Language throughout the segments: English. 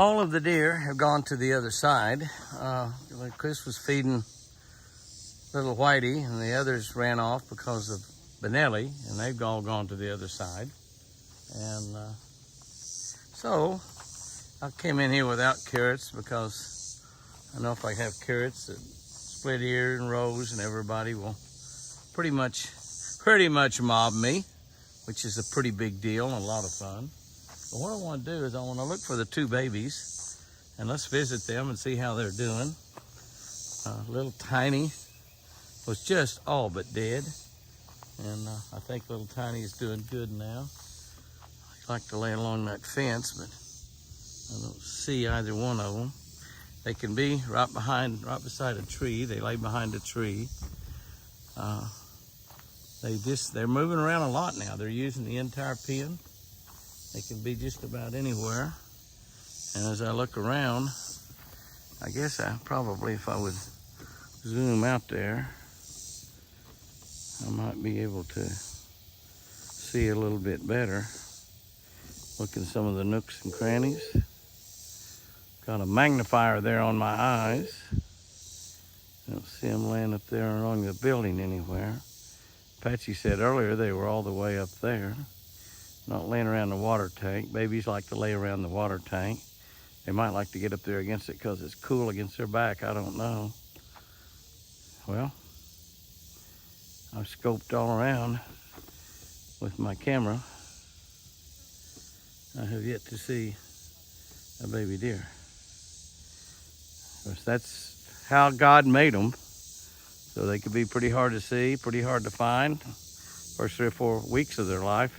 all of the deer have gone to the other side. Chris was feeding little Whitey, and the others ran off because of Benelli, and they've all gone to the other side. And so I came in here without carrots because I know if I have carrots, that Split Ear and Rose and everybody will pretty much mob me, which is a pretty big deal and a lot of fun. But what I want to do is I want to look for the two babies, and let's visit them and see how they're doing. Little Tiny was just all but dead, and I think little Tiny is doing good now. I like to lay along that fence, but I don't see either one of them. They can be right beside a tree. They lay behind a tree. They're moving around a lot now. They're using the entire pen. They can be just about anywhere. And as I look around, I guess if I would zoom out there, I might be able to see a little bit better. Look in some of the nooks and crannies. Got a magnifier there on my eyes. I don't see them laying up there along the building anywhere. Patsy said earlier they were all the way up there, not laying around the water tank. Babies like to lay around the water tank. They might like to get up there against it because it's cool against their back. I don't know. Well, I've scoped all around with my camera. I have yet to see a baby deer. Of course, that's how God made them. So they could be pretty hard to see, pretty hard to find. First 3 or 4 weeks of their life,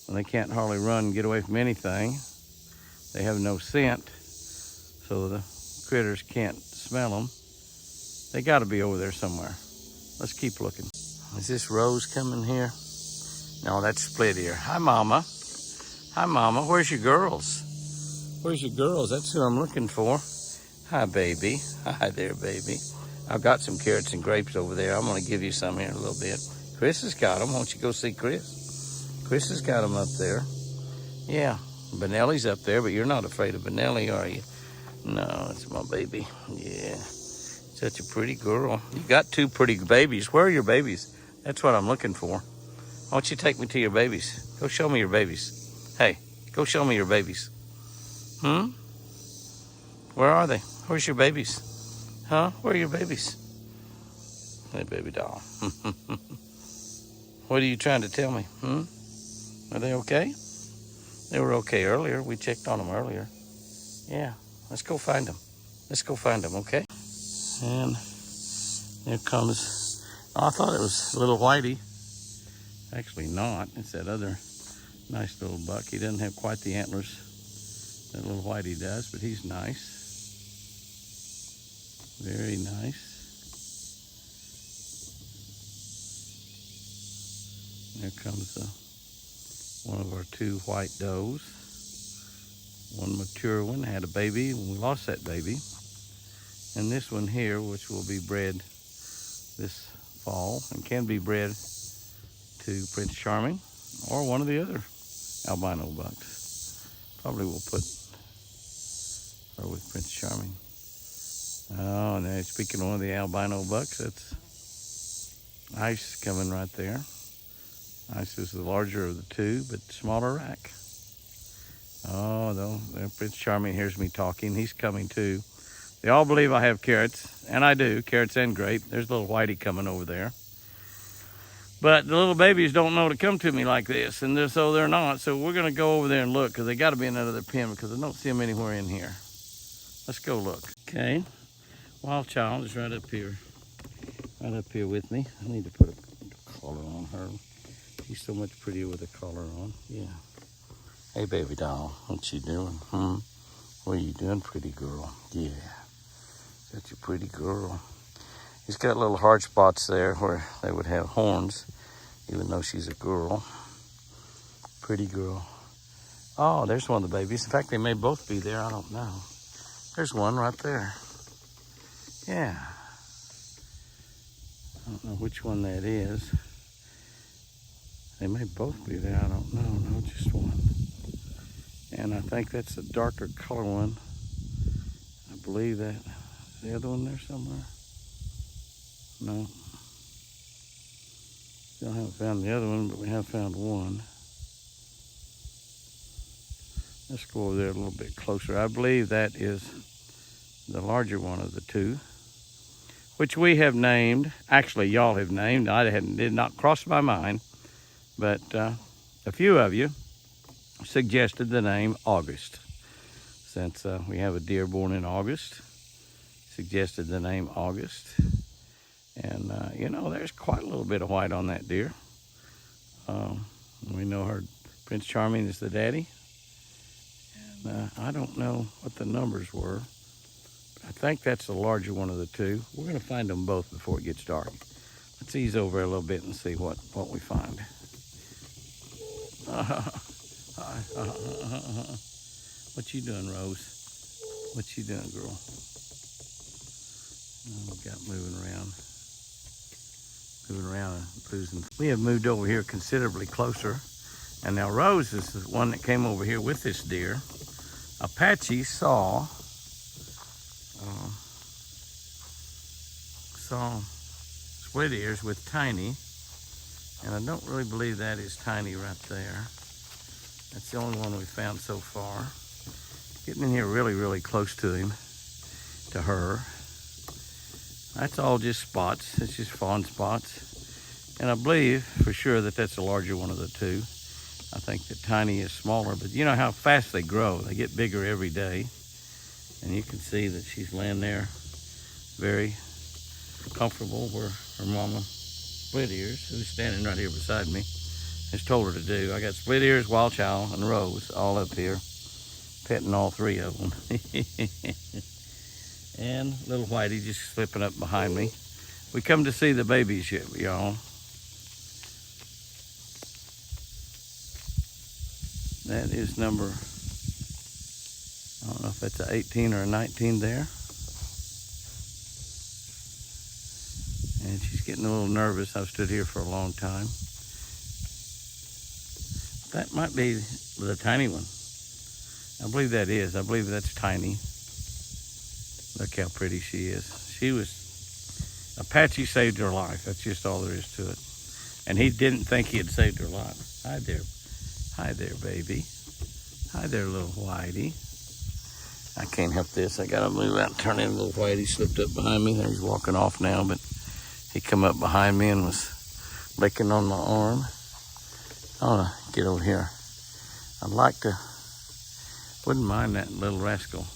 when they can't hardly run and get away from anything. They have no scent, so the critters can't smell them. They gotta be over there somewhere. Let's keep looking. Is this Rose coming here? No, that's Split Ear. Hi, Mama. Hi, Mama. Where's your girls? Where's your girls? That's who I'm looking for. Hi, baby. Hi there, baby. I've got some carrots and grapes over there. I'm gonna give you some here in a little bit. Chris has got them. Won't you go see Chris? Chris has got them up there. Yeah, Benelli's up there, but you're not afraid of Benelli, are you? No, it's my baby. Yeah, such a pretty girl. You got 2 pretty babies. Where are your babies? That's what I'm looking for. Why don't you take me to your babies? Go show me your babies. Hey, go show me your babies. Where are they? Where's your babies? Huh? Where are your babies? Hey, baby doll. What are you trying to tell me? Are they okay? They were okay earlier. We checked on them earlier. Yeah, let's go find them. Let's go find them, okay? And there comes, I thought it was little Whitey. Actually not. It's that other nice little buck. He doesn't have quite the antlers that little Whitey does, but he's nice. Very nice. There comes one of our 2 white does. One mature one had a baby when we lost that baby. And this one here, which will be bred this fall and can be bred to Prince Charming or one of the other albino bucks. Probably will put her with Prince Charming. Oh, and then speaking of one of the albino bucks, that's Ice coming right there. Ice is the larger of the 2, but smaller rack. Oh, though, Prince Charming hears me talking. He's coming too. They all believe I have carrots, and I do, carrots and grape. There's little Whitey coming over there. But the little babies don't know to come to me like this, and so they're not. So we're going to go over there and look, because they got to be in that other pen, because I don't see them anywhere in here. Let's go look. Okay. Wild Child is right up here with me. I need to put a collar on her. She's so much prettier with a collar on. Yeah. Hey, baby doll, what you doing? What are you doing, pretty girl? Yeah. Such a pretty girl. He's got little hard spots there where they would have horns, even though she's a girl. Pretty girl. Oh, there's one of the babies. In fact, they may both be there. I don't know. There's one right there. Yeah. I don't know which one that is. They may both be there. I don't know. No, just one. And I think that's a darker color one. I believe that. The other one there somewhere? No. Still haven't found the other one, but we have found one. Let's go over there a little bit closer. I believe that is the larger one of the two, which we have named. Actually, y'all have named. Did not cross my mind, but a few of you suggested the name August. Since we have a deer born in August, suggested the name August. And you know, there's quite a little bit of white on that deer. We know her Prince Charming is the daddy. And I don't know what the numbers were. I think that's the larger one of the two. We're going to find them both before it gets dark. Let's ease over a little bit and see what we find. What you doing, Rose? What you doing, girl? Oh, we got moving around and losing. We have moved over here considerably closer. And now Rose is the one that came over here with this deer. Apache saw split ears with Tiny, and I don't really believe that is Tiny right there. That's the only one we found so far. Getting in here really, really close to him, to her. That's all just spots. It's just fawn spots. And I believe for sure that that's the larger one of the two. I think that Tiny is smaller, but you know how fast they grow. They get bigger every day. And you can see that she's laying there very comfortable where her mama Split Ears, who's standing right here beside me, has told her to do. I got Split Ears, Wild Child, and Rose all up here, petting all three of them. And little Whitey just slipping up behind me. We come to see the babies yet, y'all. That is number, I don't know if that's an 18 or a 19 there. And she's getting a little nervous. I've stood here for a long time. That might be the tiny one. I believe that is. I believe that's Tiny. Look how pretty she is. She was, Apache saved her life. That's just all there is to it. And he didn't think he had saved her life. Hi there. Hi there, baby. Hi there, little Whitey. I can't help this. I gotta move out and turn in. Little Whitey slipped up behind me. There, he's walking off now, but he come up behind me and was licking on my arm. I wanna get over here. I'd like to, wouldn't mind that little rascal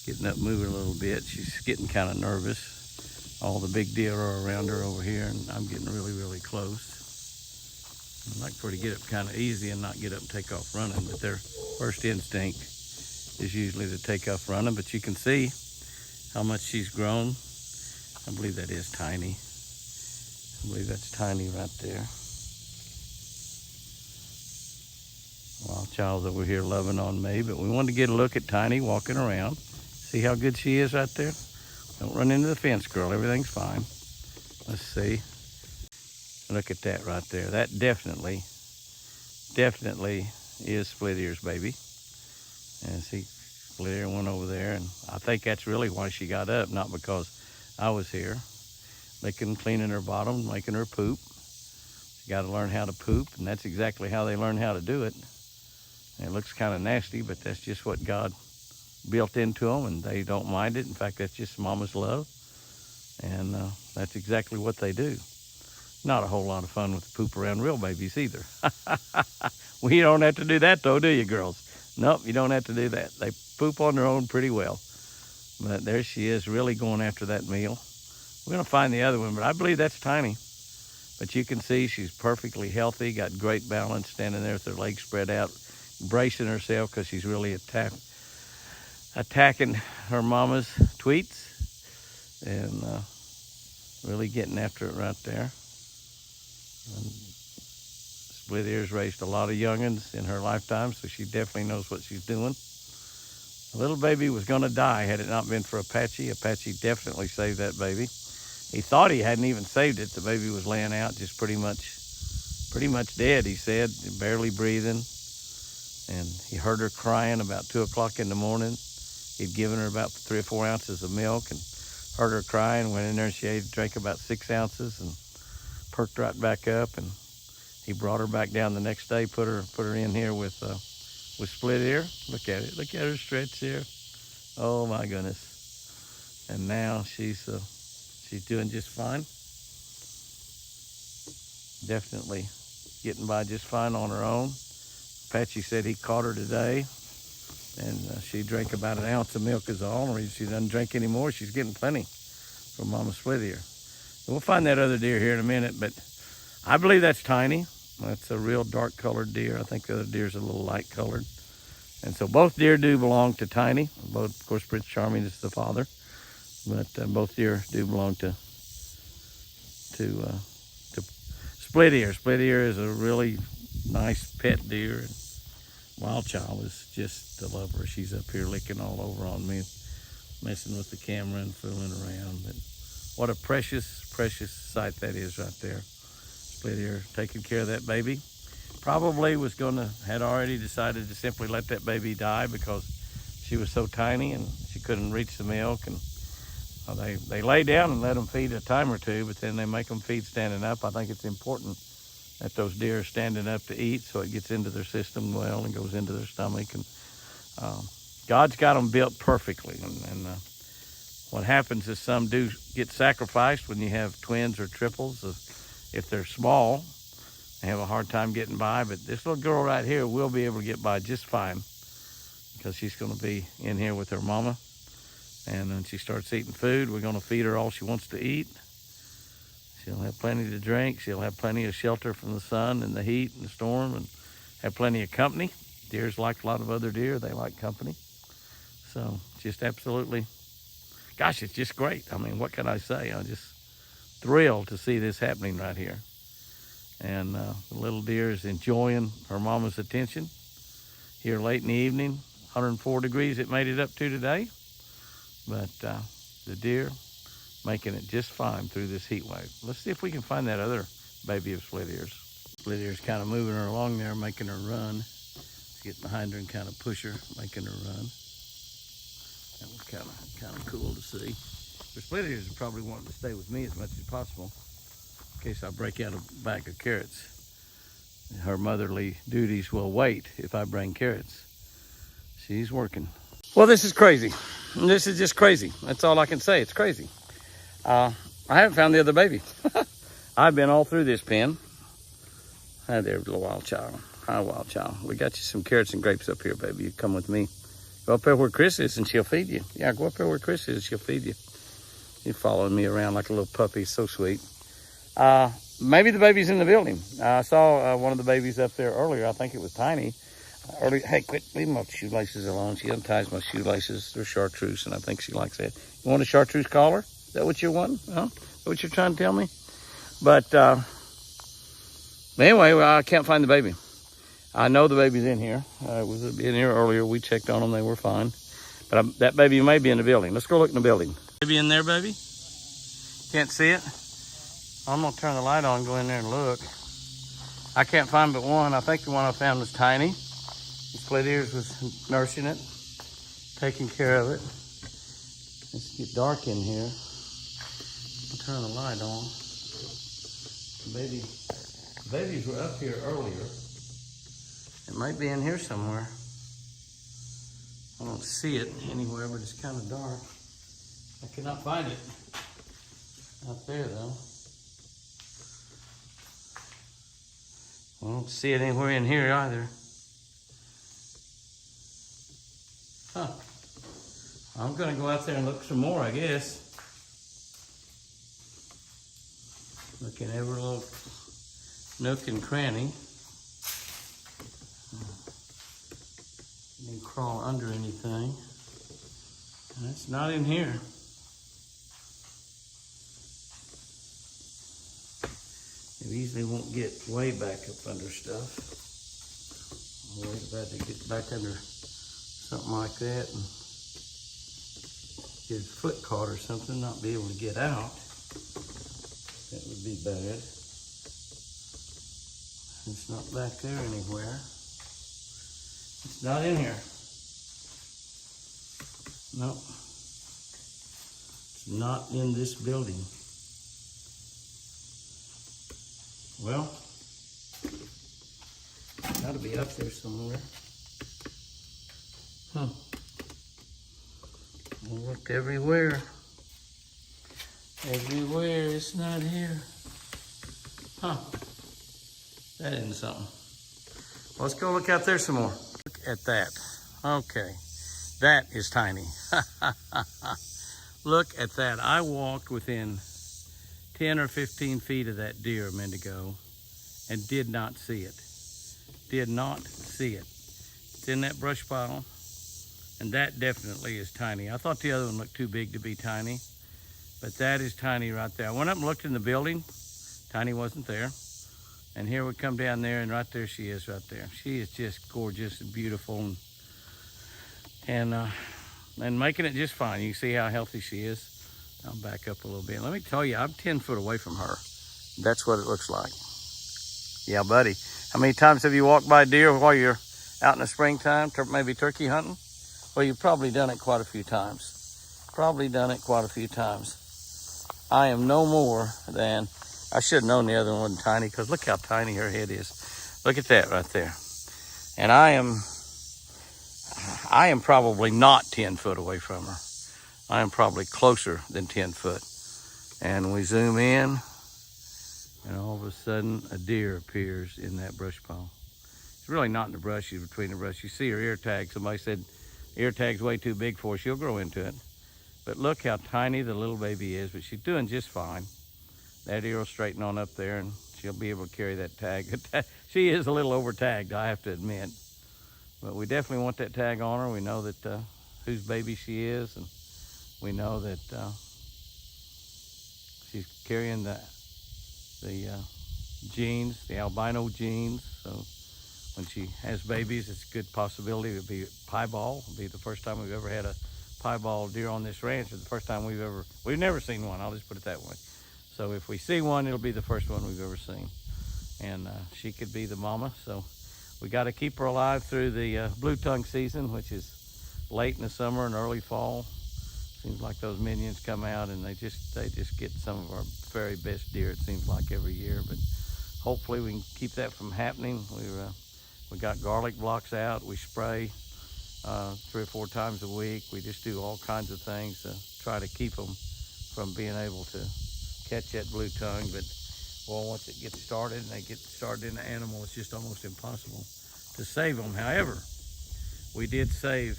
getting up, moving a little bit. She's getting kind of nervous. All the big deer are around her over here, and I'm getting really, really close. I'd like for her to get up kind of easy and not get up and take off running, but their first instinct is usually to take off running. But you can see how much she's grown. I believe that is Tiny. I believe that's Tiny right there. Wild Child's over here loving on me, but we wanted to get a look at Tiny walking around. See how good she is right there? Don't run into the fence, girl. Everything's fine. Let's see. Look at that right there. That definitely is Split Ears, baby. And see, Split Ear went over there, and I think that's really why she got up, not because I was here. Licking, cleaning her bottom, making her poop. She got to learn how to poop, and that's exactly how they learn how to do it. And it looks kind of nasty, but that's just what God built into them, and they don't mind it. In fact, that's just mama's love, and that's exactly what they do. Not a whole lot of fun with the poop around real babies either. Well, you don't have to do that though, do you, girls? Nope, you don't have to do that. They poop on their own pretty well. But there she is, really going after that meal. We're gonna find the other one, but I believe that's Tiny. But you can see she's perfectly healthy, got great balance, standing there with her legs spread out, bracing herself because she's really attacking her mama's tweets, and really getting after it right there. And Split Ears raised a lot of youngins in her lifetime, so she definitely knows what she's doing. The little baby was gonna die had it not been for Apache. Apache definitely saved that baby. He thought he hadn't even saved it. The baby was laying out just pretty much pretty much dead, he said, barely breathing. And he heard her crying about 2 o'clock in the morning. He'd given her about 3 or 4 ounces of milk and heard her crying, went in there and she drank about 6 ounces and perked right back up. And he brought her back down the next day, put her in here with split ear. Look at it, look at her stretch there. Oh my goodness. And now she's doing just fine. Definitely getting by just fine on her own. Patchy said he caught her today, and she drank about 1 ounce of milk is all. She doesn't drink anymore. She's getting plenty from Mama Split Ear. We'll find that other deer here in a minute, but I believe that's Tiny. That's a real dark colored deer. I think the other deer's a little light colored. And so both deer do belong to Tiny. Both, of course, Prince Charming is the father, but both deer do belong to Split Ear. Split Ear is a really nice pet deer. And Wild Child is just a lover. She's up here licking all over on me, messing with the camera and fooling around. But what a precious, precious sight that is right there. Split Ear taking care of that baby. Probably had already decided to simply let that baby die because she was so tiny and she couldn't reach the milk. And they lay down and let them feed a time or two, but then they make them feed standing up. I think it's important that those deer are standing up to eat so it gets into their system well and goes into their stomach. And God's got them built perfectly. And what happens is some do get sacrificed when you have twins or triples. If they're small, they have a hard time getting by. But this little girl right here will be able to get by just fine because she's going to be in here with her mama. And when she starts eating food, we're going to feed her all she wants to eat. She'll have plenty to drink. She'll have plenty of shelter from the sun and the heat and the storm, and have plenty of company. Deers, like a lot of other deer, they like company. So just absolutely, gosh, it's just great. I mean, what can I say? I'm just thrilled to see this happening right here. And the little deer is enjoying her mama's attention here late in the evening. 104 degrees it made it up to today. But the deer making it just fine through this heat wave. Let's see if we can find that other baby of Split Ears. Split Ears kind of moving her along there, making her run. Let's get behind her and kind of push her, making her run. That was kind of cool to see. The Split Ears are probably wanting to stay with me as much as possible in case I break out a bag of carrots. Her motherly duties will wait if I bring carrots. She's working. Well, this is crazy. This is just crazy. That's all I can say. It's crazy. I haven't found the other baby. I've been all through this pen. Hi there, little Wild Child. Hi, Wild Child. We got you some carrots and grapes up here, baby. You come with me. Go up there where Chris is and she'll feed you. Yeah, go up there where Chris is. She'll feed you. You're following me around like a little puppy. So sweet. Maybe the baby's in the building. I saw one of the babies up there earlier. I think it was Tiny. Hey, quit, leave my shoelaces alone. She unties my shoelaces. They're chartreuse, and I think she likes that. You want a chartreuse collar? Is that what you want? Huh? Is that what you're trying to tell me? But anyway, I can't find the baby. I know the baby's in here. It was in here earlier. We checked on them. They were fine. But that baby may be in the building. Let's go look in the building. Baby in there, baby? Can't see it? I'm going to turn the light on and go in there and look. I can't find but one. I think the one I found was Tiny. Split Ears was nursing it, taking care of it. Let's get dark in here. I'll turn the light on. The babies were up here earlier. It might be in here somewhere. I don't see it anywhere, but it's kind of dark. I cannot find it. Out there, though. I don't see it anywhere in here either. Huh. I'm gonna go out there and look some more, I guess. Look in every little nook and cranny. Didn't crawl under anything. And it's not in here. It easily won't get way back up under stuff. I'm worried about to get back under something like that and get his foot caught or something, not be able to get out. That would be bad. It's not back there anywhere. It's not in here. No. It's not in this building. Well, gotta be up there somewhere. Huh. I looked everywhere. Everywhere, it's not here. Huh. That isn't something. Let's go look out there some more. Look at that. Okay. That is tiny. Look at that. I walked within 10 or 15 feet of that deer a minute ago and did not see it. Did not see it. It's in that brush pile, and that definitely is tiny. I thought the other one looked too big to be tiny, but that is tiny right there. I went up and looked in the building. Tiny wasn't there. And here we come down there, and right there she is right there. She is just gorgeous and beautiful, and making it just fine. You can see how healthy she is. I'll back up a little bit. Let me tell you, I'm 10 foot away from her. That's what it looks like. Yeah, buddy. How many times have you walked by a deer while you're out in the springtime, maybe turkey hunting? Well, you've probably done it quite a few times. Probably done it quite a few times. I am no more than... I should have known the other one wasn't tiny, because look how tiny her head is. Look at that right there. And I am probably not 10 foot away from her. I am probably closer than 10 foot. And we zoom in, and all of a sudden a deer appears in that brush pile. It's really not in the brush, she's between the brush. You see her ear tag. Somebody said ear tag's way too big for her. She'll grow into it. But look how tiny the little baby is, but she's doing just fine. That ear will straighten on up there, and she'll be able to carry that tag. She is a little over tagged, I have to admit. But we definitely want that tag on her. We know that whose baby she is, and we know that she's carrying the genes, the albino genes. So when she has babies, it's a good possibility it'll be piebald. It'll be the first time we've ever had a piebald deer on this ranch. It's the first time we've never seen one. I'll just put it that way. So if we see one, it'll be the first one we've ever seen. And she could be the mama. So we got to keep her alive through the blue tongue season, which is late in the summer and early fall. Seems like those minions come out and they just get some of our very best deer, it seems like, every year. But hopefully we can keep that from happening. We got garlic blocks out. We spray 3 or 4 times a week. We just do all kinds of things to try to keep them from being able to catch that blue tongue. But well, once it gets started and they get started in the animal, it's just almost impossible to save them. However, we did save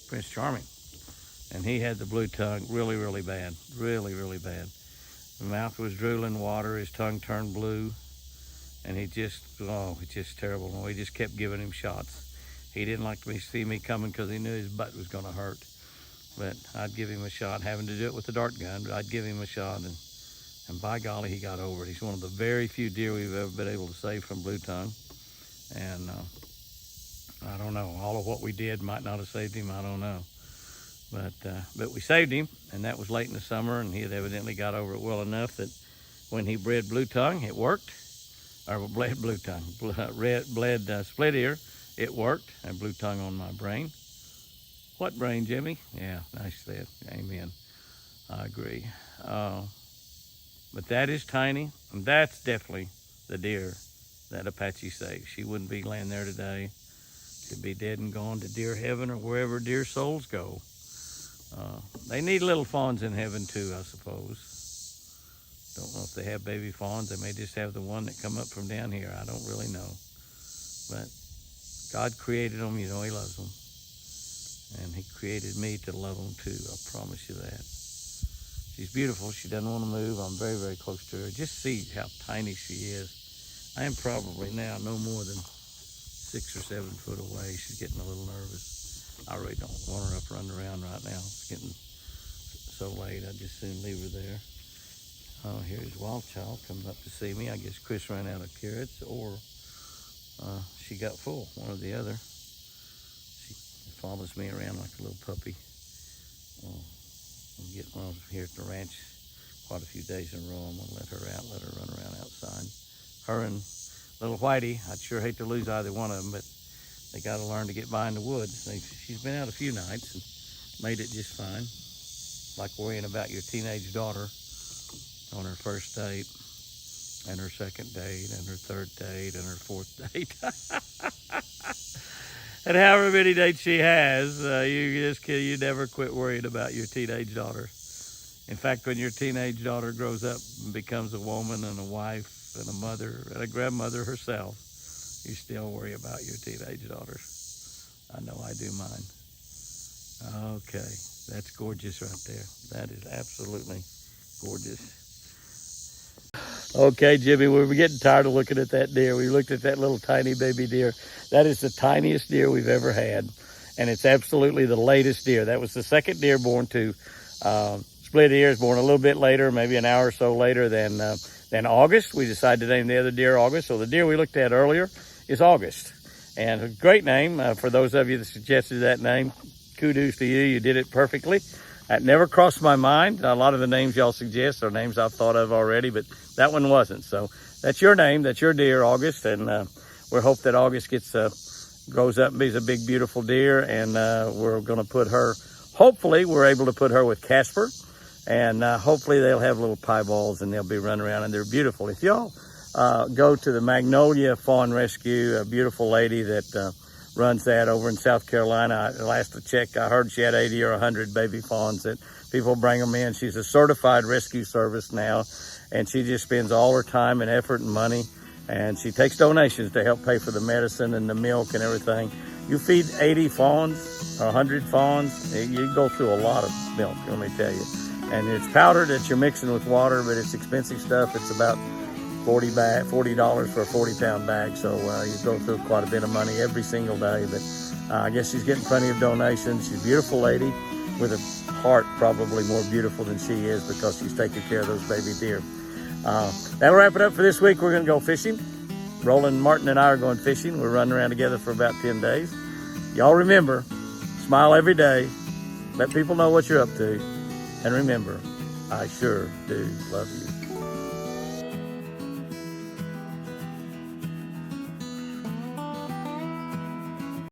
Prince Charming, and he had the blue tongue really bad, really bad. The mouth was drooling water, his tongue turned blue, and it's just terrible. We just kept giving him shots. He didn't like to see me coming because he knew his butt was going to hurt. But I'd give him a shot, having to do it with the dart gun, but I'd give him a shot, and by golly, he got over it. He's one of the very few deer we've ever been able to save from blue tongue. And I don't know, all of what we did might not have saved him, I don't know. But we saved him, and that was late in the summer, and he had evidently got over it well enough that when he bred blue tongue, it worked. Or bled blue tongue, bled split ear, it worked, and blue tongue on my brain. What brain, Jimmy? Yeah, nice said. Amen. I agree. But that is tiny, and that's definitely the deer that Apache saved. She wouldn't be laying there today. She'd be dead and gone to deer heaven or wherever deer souls go. They need little fawns in heaven too, I suppose. Don't know if they have baby fawns. They may just have the one that come up from down here. I don't really know. But God created them. You know he loves them. And he created me to love them too. I promise you that. She's beautiful. She doesn't want to move. I'm very close to her. Just see how tiny she is. I am probably now no more than 6 or 7 foot away. She's getting a little nervous. I really don't want her up running around right now. It's getting so late. I'd just soon leave her there. Oh, here's Wild Child coming up to see me. I guess Chris ran out of carrots, or she got full, one or the other. She follows me around like a little puppy. When I was here at the ranch quite a few days in a row. I'm gonna let her out, let her run around outside. Her and little Whitey, I'd sure hate to lose either one of them, but they got to learn to get by in the woods. She's been out a few nights and made it just fine. Like worrying about your teenage daughter on her first date, and her second date, and her third date, and her fourth date. And however many dates she has, you never quit worrying about your teenage daughter. In fact, when your teenage daughter grows up and becomes a woman and a wife and a mother and a grandmother herself, you still worry about your teenage daughter. I know I do mine. Okay, that's gorgeous right there. That is absolutely gorgeous. Okay, Jimmy, we were getting tired of looking at that deer. We looked at that little tiny baby deer. That is the tiniest deer we've ever had, and it's absolutely the latest deer. That was the second deer born to split ears, born a little bit later, maybe an hour or so later than August. We decided to name the other deer August. So the deer we looked at earlier is August, and a great name. For those of you that suggested that name, kudos to you. You did it perfectly. That never crossed my mind. A lot of the names y'all suggest are names I've thought of already, but that one wasn't. So that's your name. That's your deer, August. And we hope that August grows up and be a big, beautiful deer. And we're going to put her, hopefully we're able to put her with Casper. And hopefully they'll have little pieballs and they'll be running around, and they're beautiful. If y'all go to the Magnolia Fawn Rescue, a beautiful lady that runs that over in South Carolina. Last I checked, I heard she had 80 or 100 baby fawns that people bring them in. She's a certified rescue service now, and she just spends all her time and effort and money, and she takes donations to help pay for the medicine and the milk and everything. You feed 80 fawns or 100 fawns, you go through a lot of milk, let me tell you. And it's powder that you're mixing with water, but it's expensive stuff. It's about $40 for a 40-pound bag, so you go through quite a bit of money every single day. But I guess she's getting plenty of donations. She's a beautiful lady with a heart probably more beautiful than she is, because she's taking care of those baby deer. That'll wrap it up for this week. We're going to go fishing. Roland, Martin, and I are going fishing. We're running around together for about 10 days. Y'all remember, smile every day. Let people know what you're up to. And remember, I sure do love you.